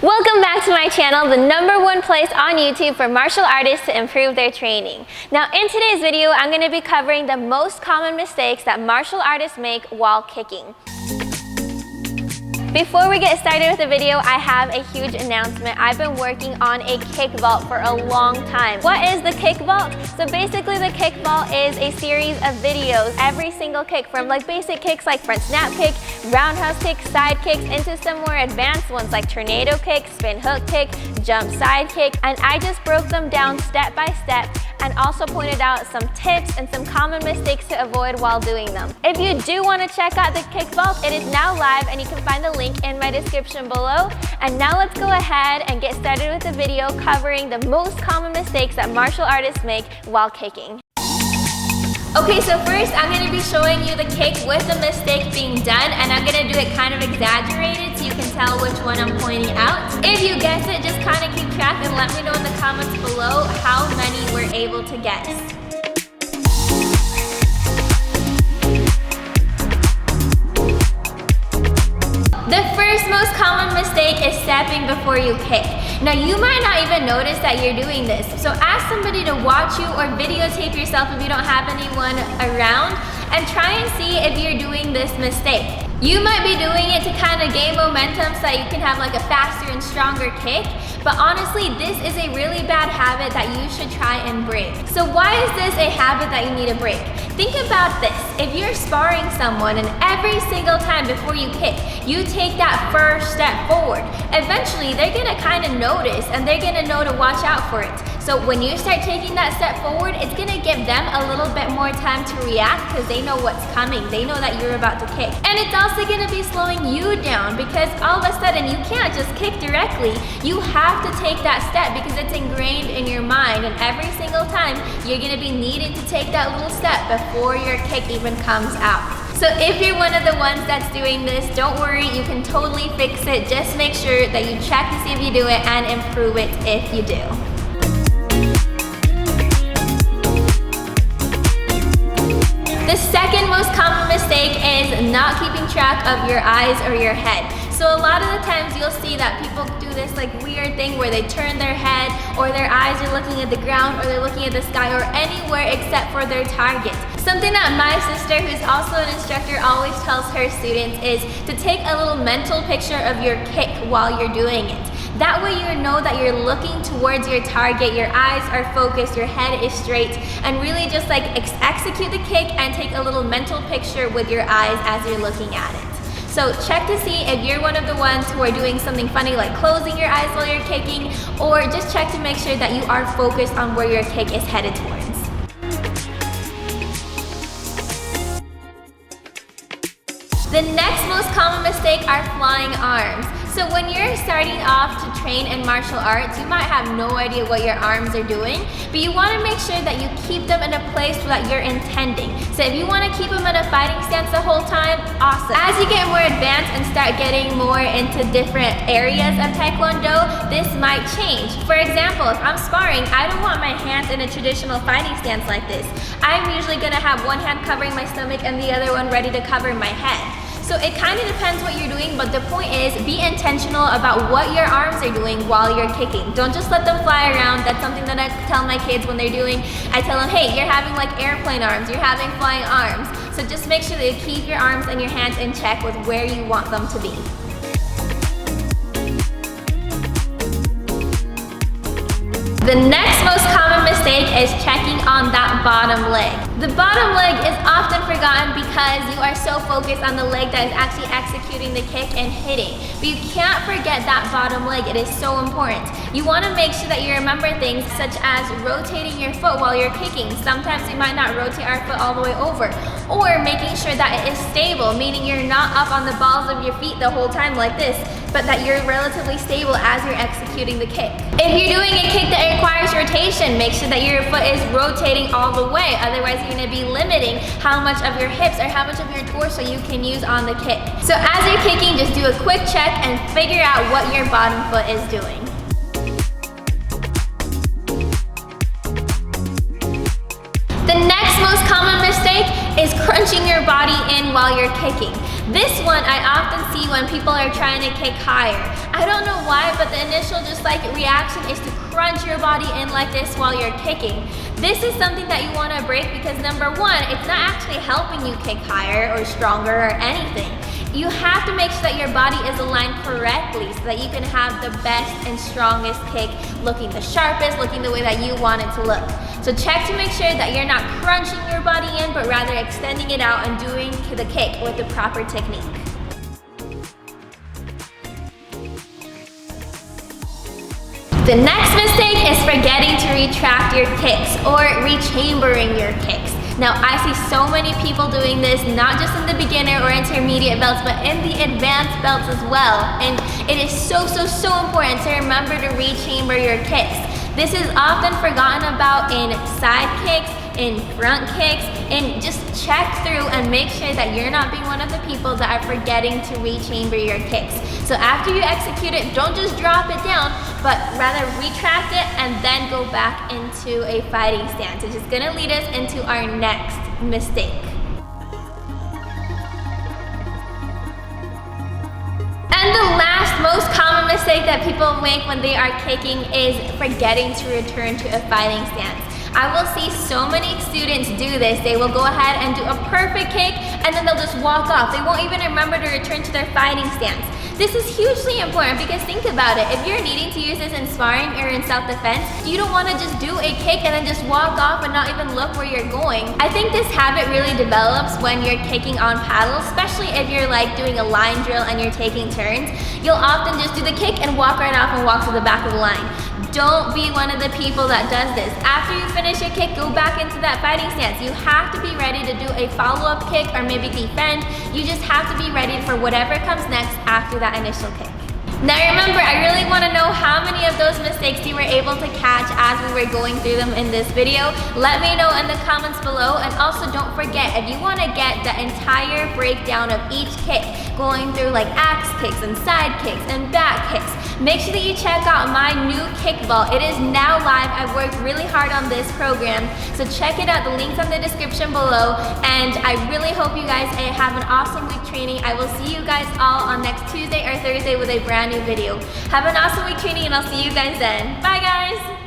Welcome back to my channel, the #1 place on YouTube for martial artists to improve their training. Now in today's video, I'm going to be covering the most common mistakes that martial artists make while kicking. Before we get started with the video, I have a huge announcement. I've been working on a kick vault for a long time. What is the kick vault? So basically the kick vault is a series of videos. Every single kick, from like basic kicks like front snap kick, roundhouse kick, side kicks, into some more advanced ones like tornado kick, spin hook kick, jump side kick. And I just broke them down step by step and also pointed out some tips and some common mistakes to avoid while doing them. If you do want to check out the kick vault, it is now live and you can find the link in my description below. And now let's go ahead and get started with the video covering the most common mistakes that martial artists make while kicking. Okay, so first I'm going to be showing you the kick with the mistake being done, and I'm going to do it kind of exaggerated so you can tell which one I'm pointing out. If you guess it, just kind of keep track and let me know in the comments below how many we're able to guess. The first most common mistake is stepping before you kick. Now you might not even notice that you're doing this, so ask somebody to watch you or videotape yourself if you don't have anyone around and try and see if you're doing this mistake. You might be doing it to kind of gain momentum so that you can have like a faster and stronger kick, but honestly this is a really bad habit that you should try and break. So why is this a habit that you need to break? Think about this. If you're sparring someone and every single time before you kick, you take that first step forward, eventually they're gonna kind of notice and they're gonna know to watch out for it. So when you start taking that step forward, it's gonna give them a little bit more time to react because they know what's coming. They know that you're about to kick. And it's also gonna be slowing you down because all of a sudden you can't just kick directly. You have to take that step because it's ingrained in your mind, and every single time you're gonna be needing to take that little step before your kick even comes out. So if you're one of the ones that's doing this, don't worry, you can totally fix it. Just make sure that you check to see if you do it and improve it if you do. The second most common mistake is not keeping track of your eyes or your head. So a lot of the times you'll see that people do this like weird thing where they turn their head or their eyes are looking at the ground or they're looking at the sky or anywhere except for their target. Something that my sister, who's also an instructor, always tells her students is to take a little mental picture of your kick while you're doing it. That way you know that you're looking towards your target, your eyes are focused, your head is straight, and really just like execute the kick and take a little mental picture with your eyes as you're looking at it. So check to see if you're one of the ones who are doing something funny like closing your eyes while you're kicking, or just check to make sure that you are focused on where your kick is headed towards. The next most common mistake are flying arms. So when you're starting off to train in martial arts, you might have no idea what your arms are doing, but you want to make sure that you keep them in a place that you're intending. So if you want to keep them in a fighting stance the whole time, awesome. As you get more advanced and start getting more into different areas of Taekwondo, this might change. For example, if I'm sparring, I don't want my hands in a traditional fighting stance like this. I'm usually going to have one hand covering my stomach and the other one ready to cover my head. So it kind of depends what you're doing, but the point is be intentional about what your arms are doing while you're kicking. Don't just let them fly around. That's something that I tell my kids when they're doing. I tell them, hey, you're having like airplane arms, you're having flying arms. So just make sure that you keep your arms and your hands in check with where you want them to be. The next most common mistake is checking on that bottom leg. The bottom leg is often forgotten because you are so focused on the leg that is actually executing the kick and hitting. But you can't forget that bottom leg. It is so important. You want to make sure that you remember things such as rotating your foot while you're kicking. Sometimes we might not rotate our foot all the way over. Or making sure that it is stable, meaning you're not up on the balls of your feet the whole time like this, but that you're relatively stable as you're executing the kick. If you're doing a kick that requires rotation, make sure that your foot is rotating all the way. Otherwise, you're going to be limiting how much of your hips or how much of your torso you can use on the kick. So as you're kicking, just do a quick check and figure out what your bottom foot is doing. The next most common mistake is crunching your body in while you're kicking. This one I often see when people are trying to kick higher. I don't know why, but but the initial just like reaction is to crunch your body in like this while you're kicking. This is something that you want to break because number one, it's not actually helping you kick higher or stronger or anything. You have to make sure that your body is aligned correctly so that you can have the best and strongest kick, looking the sharpest, looking the way that you want it to look. So check to make sure that you're not crunching your body in, but rather extending it out and doing the kick with the proper technique. The next mistake is forgetting to retract your kicks or rechambering your kicks. Now, I see so many people doing this, not just in the beginner or intermediate belts, but in the advanced belts as well. And it is so important to remember to rechamber your kicks. This is often forgotten about in side kicks, in front kicks, and just check through and make sure that you're not being one of the people that are forgetting to rechamber your kicks. So after you execute it, don't just drop it down, but rather retract it and then go back into a fighting stance, which is gonna lead us into our next mistake. And the last most common mistake that people make when they are kicking is forgetting to return to a fighting stance. I will see so many students do this. They will go ahead and do a perfect kick and then they'll just walk off. They won't even remember to return to their fighting stance. This is hugely important because think about it. If you're needing to use this in sparring or in self-defense, you don't want to just do a kick and then just walk off and not even look where you're going. I think this habit really develops when you're kicking on paddles, especially if you're like doing a line drill and you're taking turns. You'll often just do the kick and walk right off and walk to the back of the line. Don't be one of the people that does this. After you finish your kick, go back into that fighting stance. You have to be ready to do a follow-up kick or maybe defend. You just have to be ready for whatever comes next after that initial kick. Now remember, I really want to know how many of those mistakes you were able to catch as we were going through them in this video. Let me know in the comments below, and also don't forget, if you want to get the entire breakdown of each kick, going through like axe kicks and side kicks and back kicks, make sure that you check out my new kickball. It is now live. I've worked really hard on this program, so check it out. The link's in the description below, and I really hope you guys have an awesome week training. I will see you guys all on next Tuesday or Thursday with a brand new video. Have an awesome week training, and I'll see you guys then. Bye guys!